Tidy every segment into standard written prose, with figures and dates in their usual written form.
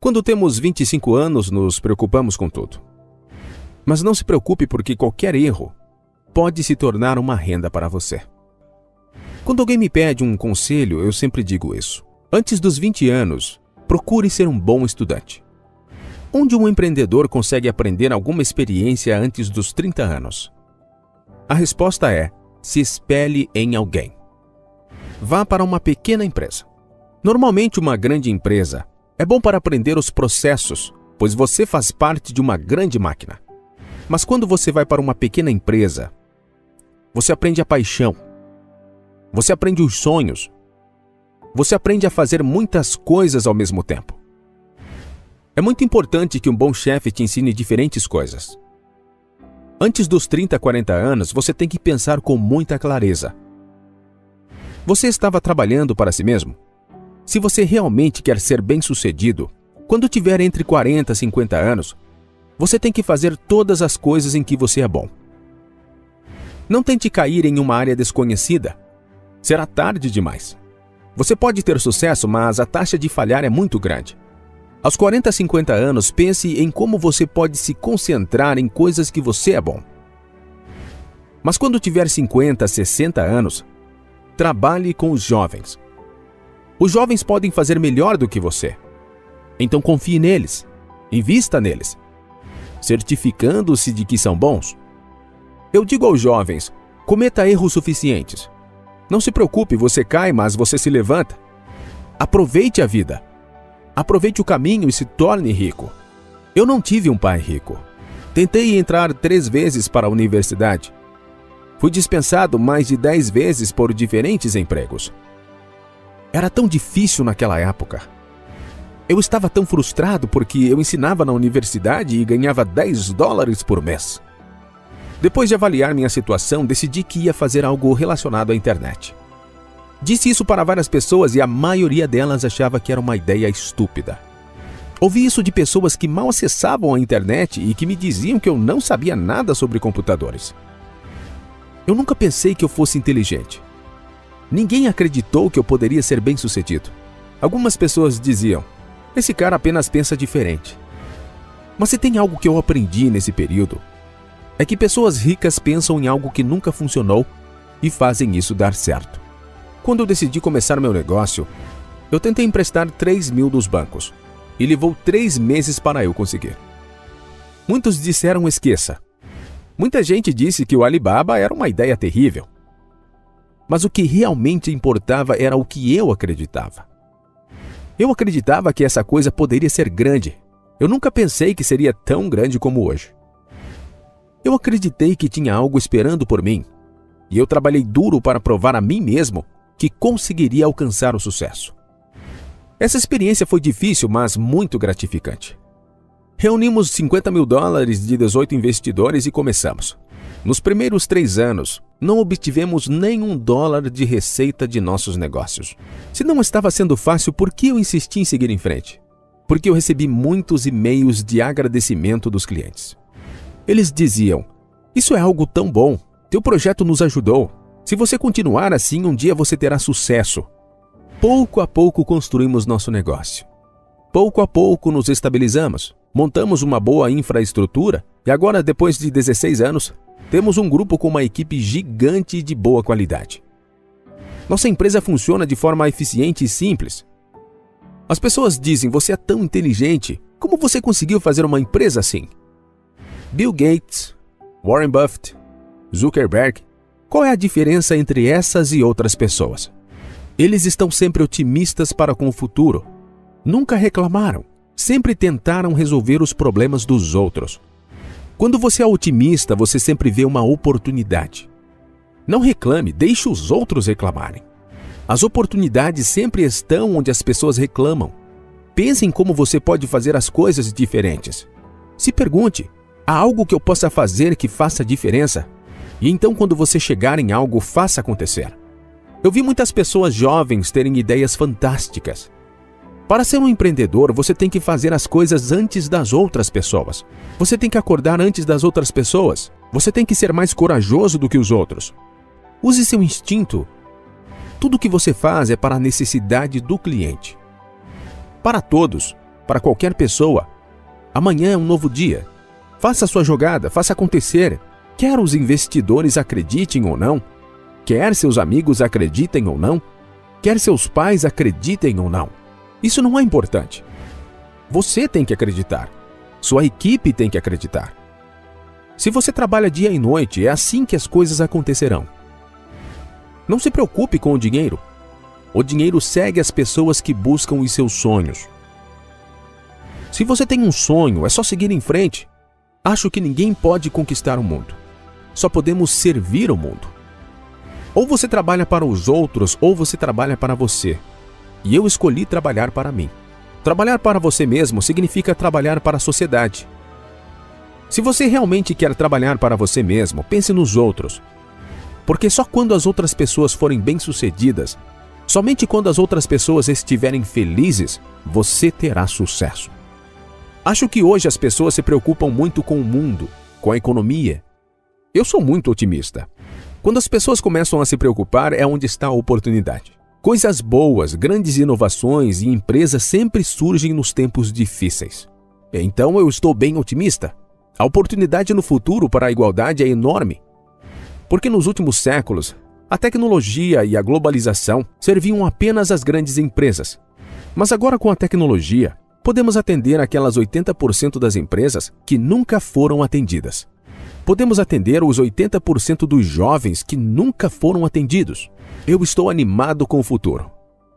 Quando temos 25 anos, nos preocupamos com tudo. Mas não se preocupe, porque qualquer erro pode se tornar uma renda para você. Quando alguém me pede um conselho, eu sempre digo isso. Antes dos 20 anos, procure ser um bom estudante. Onde um empreendedor consegue aprender alguma experiência antes dos 30 anos? A resposta é: se espelhe em alguém. Vá para uma pequena empresa. Normalmente, uma grande empresa é bom para aprender os processos, pois você faz parte de uma grande máquina. Mas quando você vai para uma pequena empresa, você aprende a paixão, você aprende os sonhos, você aprende a fazer muitas coisas ao mesmo tempo. É muito importante que um bom chefe te ensine diferentes coisas. Antes dos 30, 40 anos, você tem que pensar com muita clareza. Você estava trabalhando para si mesmo? Se você realmente quer ser bem-sucedido, quando tiver entre 40 e 50 anos, você tem que fazer todas as coisas em que você é bom. Não tente cair em uma área desconhecida. Será tarde demais. Você pode ter sucesso, mas a taxa de falhar é muito grande. Aos 40 a 50 anos, pense em como você pode se concentrar em coisas que você é bom. Mas quando tiver 50 a 60 anos, trabalhe com os jovens. Os jovens podem fazer melhor do que você. Então confie neles. Invista neles, certificando-se de que são bons. Eu digo aos jovens: cometa erros suficientes. Não se preocupe, você cai, mas você se levanta. Aproveite a vida. Aproveite o caminho e se torne rico. Eu não tive um pai rico. Tentei entrar 3 vezes para a universidade. Fui dispensado mais de 10 vezes por diferentes empregos. Era tão difícil naquela época. Eu estava tão frustrado porque eu ensinava na universidade e ganhava $10 por mês. Depois de avaliar minha situação, decidi que ia fazer algo relacionado à internet. Disse isso para várias pessoas e a maioria delas achava que era uma ideia estúpida. Ouvi isso de pessoas que mal acessavam a internet e que me diziam que eu não sabia nada sobre computadores. Eu nunca pensei que eu fosse inteligente. Ninguém acreditou que eu poderia ser bem-sucedido. Algumas pessoas diziam: esse cara apenas pensa diferente. Mas se tem algo que eu aprendi nesse período, é que pessoas ricas pensam em algo que nunca funcionou e fazem isso dar certo. Quando eu decidi começar meu negócio, eu tentei emprestar 3 mil dos bancos e levou 3 meses para eu conseguir. Muitos disseram: esqueça. Muita gente disse que o Alibaba era uma ideia terrível. Mas o que realmente importava era o que eu acreditava. Eu acreditava que essa coisa poderia ser grande. Eu nunca pensei que seria tão grande como hoje. Eu acreditei que tinha algo esperando por mim, e eu trabalhei duro para provar a mim mesmo que conseguiria alcançar o sucesso. Essa experiência foi difícil, mas muito gratificante. Reunimos $50 mil de 18 investidores e começamos. Nos primeiros 3 anos, não obtivemos nenhum $1 de receita de nossos negócios. Se não estava sendo fácil, por que eu insisti em seguir em frente? Porque eu recebi muitos e-mails de agradecimento dos clientes. Eles diziam: isso é algo tão bom, teu projeto nos ajudou. Se você continuar assim, um dia você terá sucesso. Pouco a pouco construímos nosso negócio. Pouco a pouco nos estabilizamos, montamos uma boa infraestrutura e agora, depois de 16 anos, temos um grupo com uma equipe gigante e de boa qualidade. Nossa empresa funciona de forma eficiente e simples. As pessoas dizem: você é tão inteligente, como você conseguiu fazer uma empresa assim? Bill Gates, Warren Buffett, Zuckerberg, qual é a diferença entre essas e outras pessoas? Eles estão sempre otimistas para com o futuro. Nunca reclamaram, sempre tentaram resolver os problemas dos outros. Quando você é otimista, você sempre vê uma oportunidade. Não reclame, deixe os outros reclamarem. As oportunidades sempre estão onde as pessoas reclamam. Pense em como você pode fazer as coisas diferentes. Se pergunte: há algo que eu possa fazer que faça diferença? E então, quando você chegar em algo, faça acontecer. Eu vi muitas pessoas jovens terem ideias fantásticas. Para ser um empreendedor, você tem que fazer as coisas antes das outras pessoas. Você tem que acordar antes das outras pessoas. Você tem que ser mais corajoso do que os outros. Use seu instinto. Tudo o que você faz é para a necessidade do cliente. Para todos, para qualquer pessoa. Amanhã é um novo dia. Faça a sua jogada, faça acontecer. Quer os investidores acreditem ou não, quer seus amigos acreditem ou não, quer seus pais acreditem ou não. Isso não é importante. Você tem que acreditar. Sua equipe tem que acreditar. Se você trabalha dia e noite, é assim que as coisas acontecerão. Não se preocupe com o dinheiro. O dinheiro segue as pessoas que buscam os seus sonhos. Se você tem um sonho, é só seguir em frente. Acho que ninguém pode conquistar o mundo. Só podemos servir o mundo. Ou você trabalha para os outros, ou você trabalha para você. E eu escolhi trabalhar para mim. Trabalhar para você mesmo significa trabalhar para a sociedade. Se você realmente quer trabalhar para você mesmo, pense nos outros. Porque só quando as outras pessoas forem bem-sucedidas, somente quando as outras pessoas estiverem felizes, você terá sucesso. Acho que hoje as pessoas se preocupam muito com o mundo, com a economia. Eu sou muito otimista. Quando as pessoas começam a se preocupar, é onde está a oportunidade. Coisas boas, grandes inovações e empresas sempre surgem nos tempos difíceis. Então eu estou bem otimista. A oportunidade no futuro para a igualdade é enorme. Porque nos últimos séculos, a tecnologia e a globalização serviam apenas às grandes empresas. Mas agora com a tecnologia, podemos atender aquelas 80% das empresas que nunca foram atendidas. Podemos atender os 80% dos jovens que nunca foram atendidos. Eu estou animado com o futuro.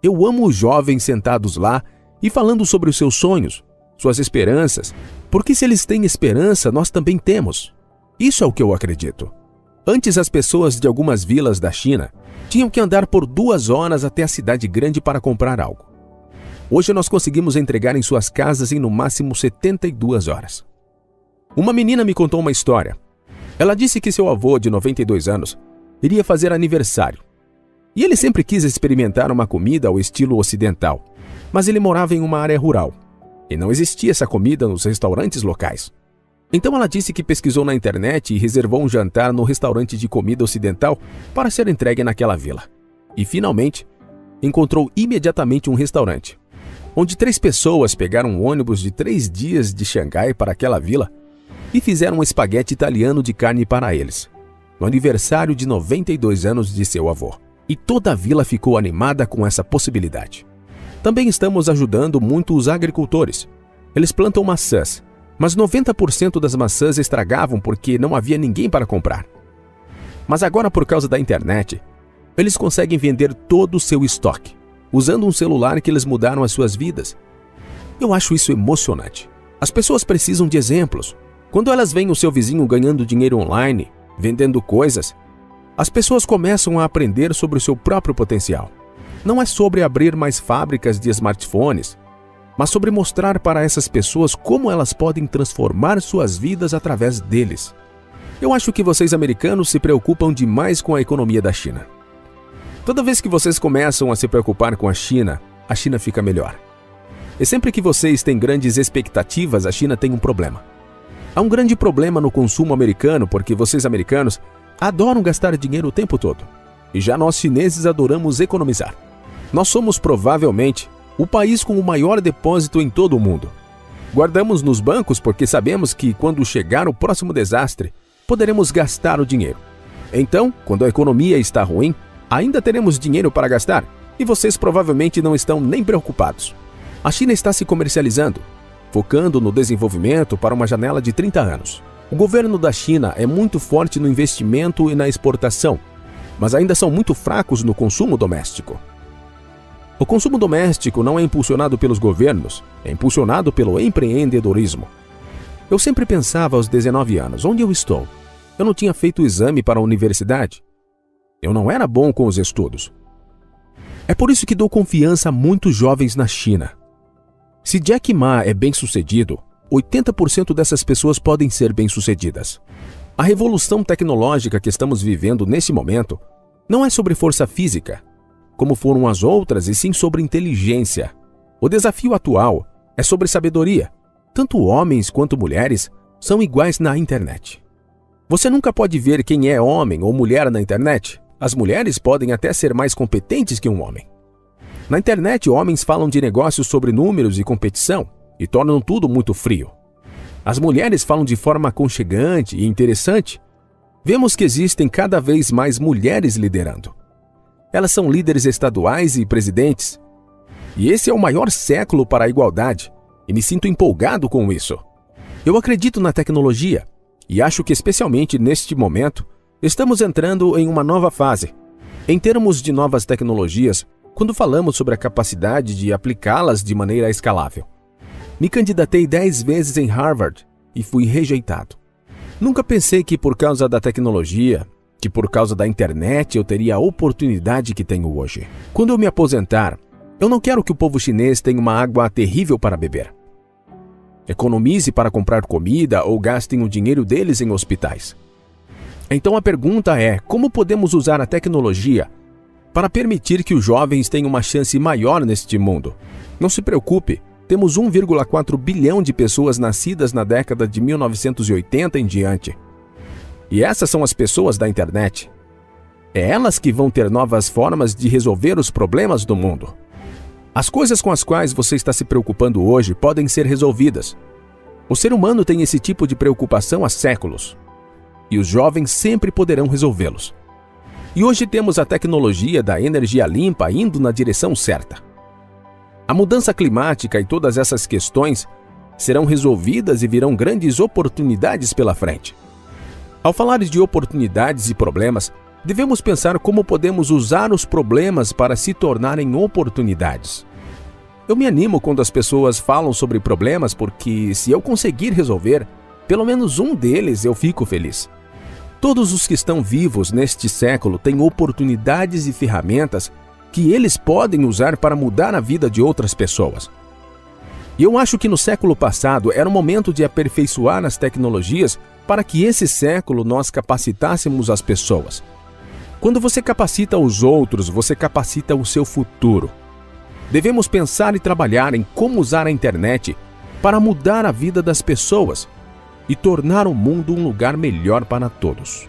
Eu amo os jovens sentados lá e falando sobre os seus sonhos, suas esperanças, porque se eles têm esperança, nós também temos. Isso é o que eu acredito. Antes, as pessoas de algumas vilas da China tinham que andar por 2 horas até a cidade grande para comprar algo. Hoje nós conseguimos entregar em suas casas em no máximo 72 horas. Uma menina me contou uma história. Ela disse que seu avô, de 92 anos, iria fazer aniversário. E ele sempre quis experimentar uma comida ao estilo ocidental, mas ele morava em uma área rural, e não existia essa comida nos restaurantes locais. Então ela disse que pesquisou na internet e reservou um jantar no restaurante de comida ocidental para ser entregue naquela vila. E finalmente, encontrou imediatamente um restaurante, onde 3 pessoas pegaram um ônibus de 3 dias de Xangai para aquela vila e fizeram um espaguete italiano de carne para eles, no aniversário de 92 anos de seu avô. E toda a vila ficou animada com essa possibilidade. Também estamos ajudando muito os agricultores. Eles plantam maçãs, mas 90% das maçãs estragavam porque não havia ninguém para comprar. Mas agora, por causa da internet, eles conseguem vender todo o seu estoque, usando um celular que eles mudaram as suas vidas. Eu acho isso emocionante. As pessoas precisam de exemplos. Quando elas veem o seu vizinho ganhando dinheiro online, vendendo coisas, as pessoas começam a aprender sobre o seu próprio potencial. Não é sobre abrir mais fábricas de smartphones, mas sobre mostrar para essas pessoas como elas podem transformar suas vidas através deles. Eu acho que vocês americanos se preocupam demais com a economia da China. Toda vez que vocês começam a se preocupar com a China fica melhor. E sempre que vocês têm grandes expectativas, a China tem um problema. Há um grande problema no consumo americano porque vocês americanos adoram gastar dinheiro o tempo todo. E já nós chineses adoramos economizar. Nós somos provavelmente o país com o maior depósito em todo o mundo. Guardamos nos bancos porque sabemos que quando chegar o próximo desastre, poderemos gastar o dinheiro. Então, quando a economia está ruim, ainda teremos dinheiro para gastar e vocês provavelmente não estão nem preocupados. A China está se comercializando, focando no desenvolvimento para uma janela de 30 anos. O governo da China é muito forte no investimento e na exportação, mas ainda são muito fracos no consumo doméstico. O consumo doméstico não é impulsionado pelos governos, é impulsionado pelo empreendedorismo. Eu sempre pensava aos 19 anos, onde eu estou? Eu não tinha feito o exame para a universidade. Eu não era bom com os estudos. É por isso que dou confiança a muitos jovens na China. Se Jack Ma é bem-sucedido, 80% dessas pessoas podem ser bem-sucedidas. A revolução tecnológica que estamos vivendo nesse momento não é sobre força física, como foram as outras, e sim sobre inteligência. O desafio atual é sobre sabedoria. Tanto homens quanto mulheres são iguais na internet. Você nunca pode ver quem é homem ou mulher na internet. As mulheres podem até ser mais competentes que um homem. Na internet, homens falam de negócios sobre números e competição, e tornam tudo muito frio. As mulheres falam de forma aconchegante e interessante. Vemos que existem cada vez mais mulheres liderando. Elas são líderes estaduais e presidentes. E esse é o maior século para a igualdade, e me sinto empolgado com isso. Eu acredito na tecnologia, e acho que especialmente neste momento, estamos entrando em uma nova fase. Em termos de novas tecnologias, quando falamos sobre a capacidade de aplicá-las de maneira escalável. Me candidatei 10 vezes em Harvard e fui rejeitado. Nunca pensei que por causa da tecnologia, que por causa da internet eu teria a oportunidade que tenho hoje. Quando eu me aposentar, eu não quero que o povo chinês tenha uma água terrível para beber. Economize para comprar comida ou gastem o dinheiro deles em hospitais. Então a pergunta é, como podemos usar a tecnologia para permitir que os jovens tenham uma chance maior neste mundo? Não se preocupe, temos 1,4 bilhão de pessoas nascidas na década de 1980 em diante. E essas são as pessoas da internet. É elas que vão ter novas formas de resolver os problemas do mundo. As coisas com as quais você está se preocupando hoje podem ser resolvidas. O ser humano tem esse tipo de preocupação há séculos. E os jovens sempre poderão resolvê-los. E hoje temos a tecnologia da energia limpa indo na direção certa. A mudança climática e todas essas questões serão resolvidas e virão grandes oportunidades pela frente. Ao falar de oportunidades e problemas, devemos pensar como podemos usar os problemas para se tornarem oportunidades. Eu me animo quando as pessoas falam sobre problemas porque, se eu conseguir resolver, pelo menos um deles eu fico feliz. Todos os que estão vivos neste século têm oportunidades e ferramentas que eles podem usar para mudar a vida de outras pessoas. E eu acho que no século passado era o momento de aperfeiçoar as tecnologias para que esse século nós capacitássemos as pessoas. Quando você capacita os outros, você capacita o seu futuro. Devemos pensar e trabalhar em como usar a internet para mudar a vida das pessoas e tornar o mundo um lugar melhor para todos.